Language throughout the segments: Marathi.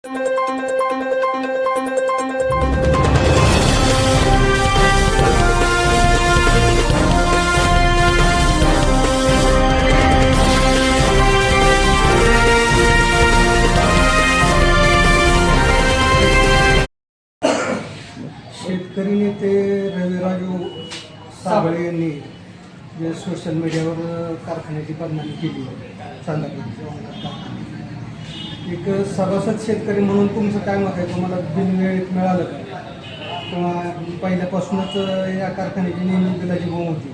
शेतकरी नेते रविराजू साबळे यांनी जे सोशल मीडियावर कारखान्याची बदनामी केली एक सभासद शेतकरी म्हणून तुमचं काय मत आहे? तुम्हाला बिनवेळेत मिळालं का किंवा पहिल्यापासूनच या कारखान्याची नेहमी बिलाची बोंब होती?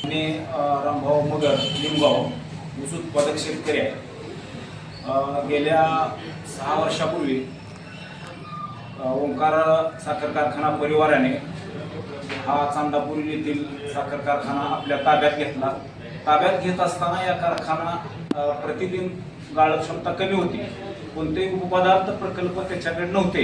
मी रामभाऊ मगर लिंबगाव ऊस उत्पादक शेतकरी आहे. गेल्या 6 वर्षापूर्वी ओंकार साखर कारखाना परिवाराने हा चांदापूर येथील साखर कारखाना आपल्या ताब्यात घेतला. ताब्यात घेत असताना या कारखाना प्रतिदिन गाळप क्षमता कमी होती. कोणतेही उपपदार्थ प्रकल्प त्याच्याकडे नव्हते.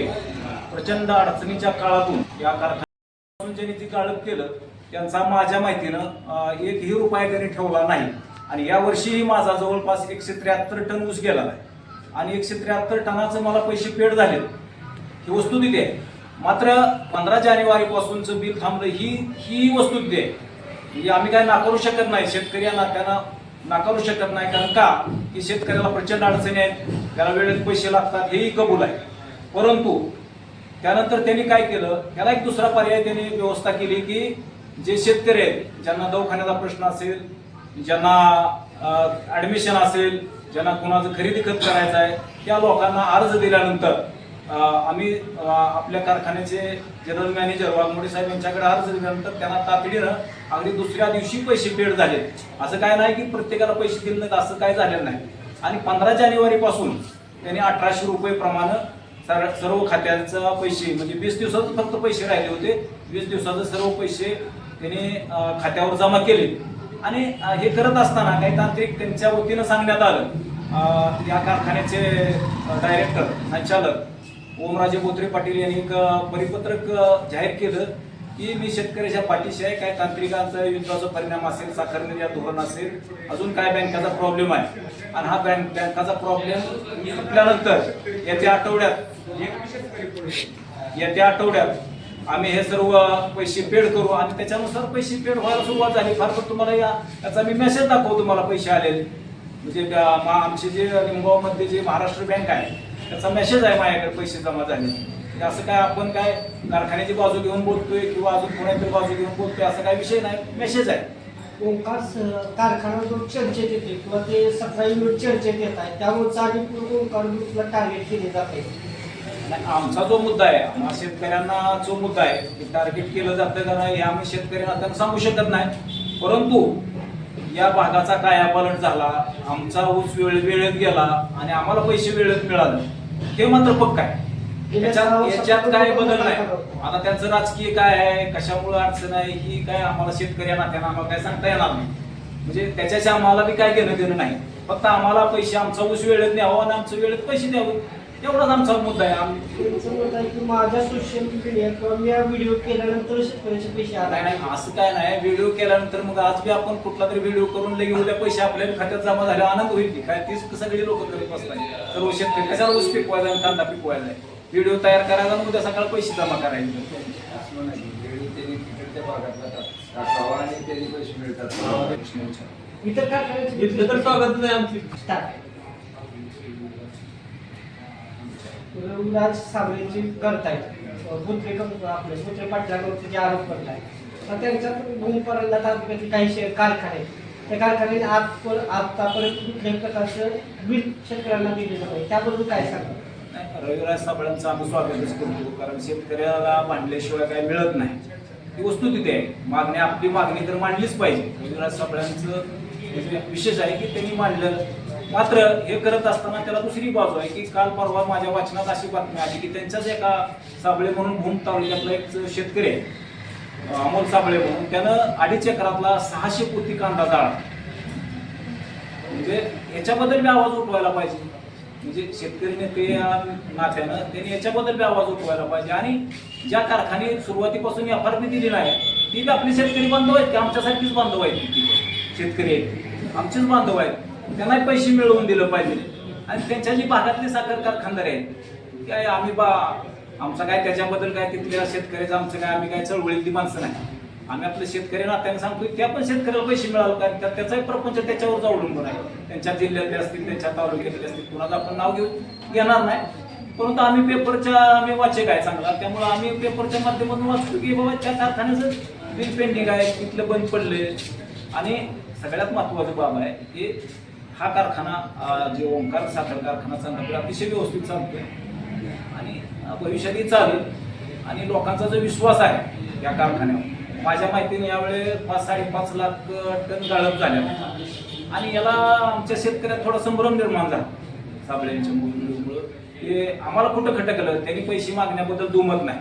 प्रचंड अडचणीच्या काळातून या कारखान्यातून ज्यांनी ती गाळप केलं त्यांचा माझ्या माहितीनं एकही रुपया त्यांनी ठेवला नाही. आणि यावर्षीही माझा जवळपास 173 टन ऊस गेला आहे आणि 173 टनाचं मला पैसे पेड झाले. ही वस्तुस्थिती आहे. मात्र 15 जानेवारीपासूनचं बिल थांबलं ही वस्तुस्थिती आहे. म्हणजे आम्ही काय नाकारू शकत नाही, शेतकरी या नात्यानं नाकारू शकत नाही. कारण का की शेतकऱ्याला प्रचंड अडचणी आहेत, त्याला वेळेत पैसे लागतात, हेही कबूल आहे. परंतु त्यानंतर त्यांनी काय केलं, त्याला एक दुसरा पर्याय त्यांनी व्यवस्था केली की जे शेतकरी आहेत ज्यांना दवाखान्याचा प्रश्न असेल, ज्यांना ॲडमिशन असेल, ज्यांना कुणाचं खरेदी खत करायचं आहे, त्या लोकांना अर्ज दिल्यानंतर आम्ही आपल्या कारखान्याचे जनरल मॅनेजर वाघमोडे साहेब यांच्याकडे अर्ज दिल्यानंतर त्यांना तातडीनं अगदी दुसऱ्या दिवशी पैसे पेड झाले. असं काय नाही की प्रत्येकाला पैसे दिले नाहीत, असं काय झालेलं नाही. आणि 15 जानेवारीपासून त्यांनी 1800 रुपये प्रमाणे सर्व खात्यांचा पैसे म्हणजे 20 दिवसाचे फक्त पैसे राहिले होते. 20 दिवसाचे सर्व पैसे त्यांनी खात्यावर जमा केले. आणि हे करत असताना काही तांत्रिक त्यांच्या वतीनं सांगण्यात आलं, या कारखान्याचे डायरेक्टर संचालक ओमराजे बोत्रे पाटील यांनी एक परिपत्रक जाहीर केलं की मी शेतकऱ्याच्या पाठीशी आहे. काय तांत्रिकांचा युद्धाचा परिणाम असेल, साखर निर्यात धोरण असेल, अजून काय बँकाचा प्रॉब्लेम आहे आणि हा बँकाचा प्रॉब्लेम सुटल्यानंतर येत्या आठवड्यात आम्ही हे सर्व पैसे पेड करू आणि त्याच्यानुसार पैसे पेड व्हायला सुरुवात झाली. फार तर तुम्हाला याचा मी मेसेज दाखवतो, तुम्हाला पैसे आलेले. म्हणजे आमचे जे लिंबगावमध्ये जे महाराष्ट्र बँक आहे त्याचा मेसेज आहे माझ्याकडे पैसे जमा झाले. असं काय आपण काय कारखान्याची बाजू घेऊन बोलतोय किंवा अजून कोणाची बाजू घेऊन बोलतोय असं काही विषय नाही, मेसेज आहे. ओंकार कारखाना जो चर्चेत येते किंवा ते 17 युनिट चर्चेत येत आहे त्यामुळे आधी ओंकार ग्रुपला टार्गेट केले जाते. आमचा जो मुद्दा आहे, आम्हा शेतकऱ्यांना जो मुद्दा आहे ते टार्गेट केलं जातं का नाही हे आम्ही शेतकऱ्यांना सांगू शकत नाही. परंतु या भागाचा कायापालट झाला, आमचा ऊस वेळेत गेला आणि आम्हाला पैसे वेळेत मिळाले हे मात्र पक्का आहे. याच्यात काय बदल नाही. आता त्यांचं राजकीय काय आहे, कशामुळे अडचण आहे ही काय आम्हाला शेतकऱ्या नात्यानं आम्हाला काय सांगता येणार नाही. म्हणजे त्याच्याशी आम्हाला बी काय घेणं देणं नाही. फक्त आम्हाला पैसे आमचा ऊस वेळेत न्यावं आणि आमचं वेळेत पैसे द्यावे एवढाच आमचा मुद्दा आहे. माझ्या सोशल मीडिया किंवा मी व्हिडिओ केल्यानंतर शेतकऱ्याचे पैसे आले नाही, असं काय नाही. व्हिडिओ केल्यानंतर मग आज बी आपण कुठला तरी व्हिडिओ करून लगे उद्या पैसे आपल्या खात्यात जमा झाले आनंद होईल की काय? तीच सगळी लोक करत बसतात. सर्व शेतकरी कशाला ऊस पिकवायचा आणि कांदा पिकवायचा आहे, व्हिडिओ तयार करायचा आणि उद्या सकाळ पैसे जमा करायचे. इतर कारखान्याचे तर स्वागत नाही आमची. रविराज साबळेची करतायत बुत्रे आपले बुत्रे पाटलांवरती जे आरोप करताय तर त्यांच्यात भूमिपरांना तालुक्यातील काही कारखाने त्या कारखान्याने आतापर्यंत कुठल्याही प्रकारचं बिल शेतकऱ्यांना दिलेलं नाही, त्याबद्दल काय सांगा? रविराज साबळेंचं आम्ही स्वागतच करतो, कारण शेतकऱ्याला मांडल्याशिवाय काही मिळत नाही. ही वस्तुस्थिती आहे. मागणी आपली मागणी तर मांडलीच पाहिजे. रविराज साबळेंचं विशेष आहे की त्यांनी मांडलं. मात्र हे करत असताना त्याला दुसरी बाजू आहे की काल परवा माझ्या वाचनात अशी बातमी आली की त्यांच्याच एका साबळे म्हणून भूम तालुक्यातला एक शेतकरी आहे अमोल साबळे म्हणून, त्यानं 2.5 एकरातला 600 पोती कांदा जाळला. म्हणजे याच्याबद्दल बी आवाज उठवायला पाहिजे. म्हणजे शेतकरी नेते या नात्यानं त्यांनी याच्याबद्दल बी आवाज उठवायला पाहिजे. आणि ज्या कारखाने सुरुवातीपासून FRP दिली नाही ती बी आपली शेतकरी बांधव आहेत की आमच्यासारखीच बांधव आहेत ती शेतकरी आहेत आमचेच बांधव आहेत त्यांनाही पैसे मिळवून दिलं पाहिजे. आणि त्यांच्या जी भागातले साखर कारखानदार आहेत काय आम्ही आमचं काय त्याच्याबद्दल काय तिथल्या शेतकऱ्याचं आमचं काय आम्ही काय चळवळीतली माणसं नाही. आम्ही आपल्या शेतकरी नात्याने सांगतोय त्या पण शेतकऱ्याला पैसे मिळालं कारण त्याचाही प्रपंच त्याच्यावर अवलंबून आहे. त्यांच्या जिल्ह्यातले असतील त्यांच्या तालुक्यातले असतील कुणाचं आपण नाव घेणार नाही. परंतु आम्ही पेपरच्या आम्ही वाचक आहे चांगला त्यामुळे आम्ही पेपरच्या माध्यमातून वाचतो की बाबा त्या कारखान्याचं बिल पेंडिंग आहे तिथलं बंद पडले. आणि सगळ्यात महत्त्वाचं बाब आहे की हा कारखाना जे ओंकार साखर कारखाना चांगला अतिशय व्यवस्थित चालतोय आणि भविष्यातही चालेल. आणि लोकांचा जो विश्वास आहे या कारखान्यावर माझ्या माहितीने यावेळी 5-5.5 लाख टन गाळप झाल्या आणि याला आमच्या शेतकऱ्यात थोडा संभ्रम निर्माण झाला साबळ्यांच्या मुळे की आम्हाला कुठं खटकलं त्यांनी पैसे मागण्याबद्दल दुमत नाही.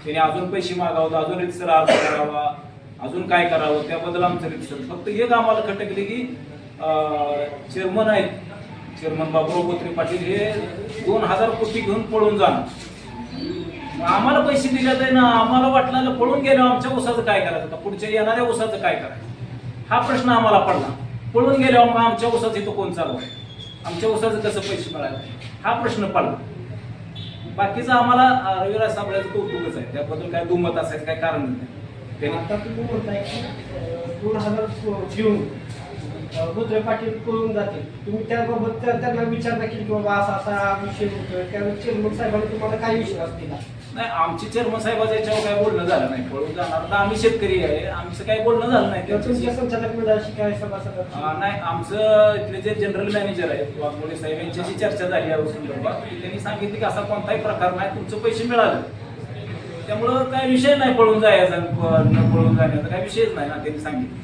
त्यांनी अजून पैसे मागावं अजून रितसर अर्ज करावा अजून काय करावं त्याबद्दल आमचं रितसर फक्त एक आम्हाला खटकले की चेअरमन आहेत चेअरमन बाबुराव बोत्रे पाटील हे 2000 कोटी घेऊन पळून जाणार. आम्हाला पैसे दिले तर ना आम्हाला वाटलं पळून गेलो आमच्या ऊसाचं काय करायचं पुढच्या येणाऱ्या ऊसाचं काय करायचं हा प्रश्न आम्हाला पडला. पळून गेल्यावर मग आमच्या ऊसाचं इथं कोण चालू आहे आमच्या ऊसाचं कसं पैसे मिळाले हा प्रश्न पडला. बाकीचं आम्हाला रविराज साबळेचं कौतुकच आहे त्याबद्दल काय दुमत असायचं काय कारण नाही. आता तुम्ही म्हणताय की 2000 घेऊन बोत्रे पाटील पळून जातील तुम्ही त्याबाबत त्यांना विचारता की बाबा असा विषय होतोय त्यावेळी चेअरमन साहेबांनी तुम्हाला काय विश्वास दिला? नाही आमची चेअरमन साहेबांचं याच्यावर काय बोलणं झालं नाही. पळून जाणार तर आम्ही शेतकरी आहे आमचं काही बोलणं झालं नाही. तुमच्या संचालक मंडळाशी काय सभासद नाही आमचं इथले जे जनरल मॅनेजर आहेत वाघमोडे साहेब यांच्याशी चर्चा झाली या संदर्भात त्यांनी सांगितले की असा कोणताही प्रकार नाही तुमचं पैसे मिळालं त्यामुळं काय विषय नाही पळून जायचा न पळून जाण्याचा काही विषयच नाही ना त्यांनी सांगितलं.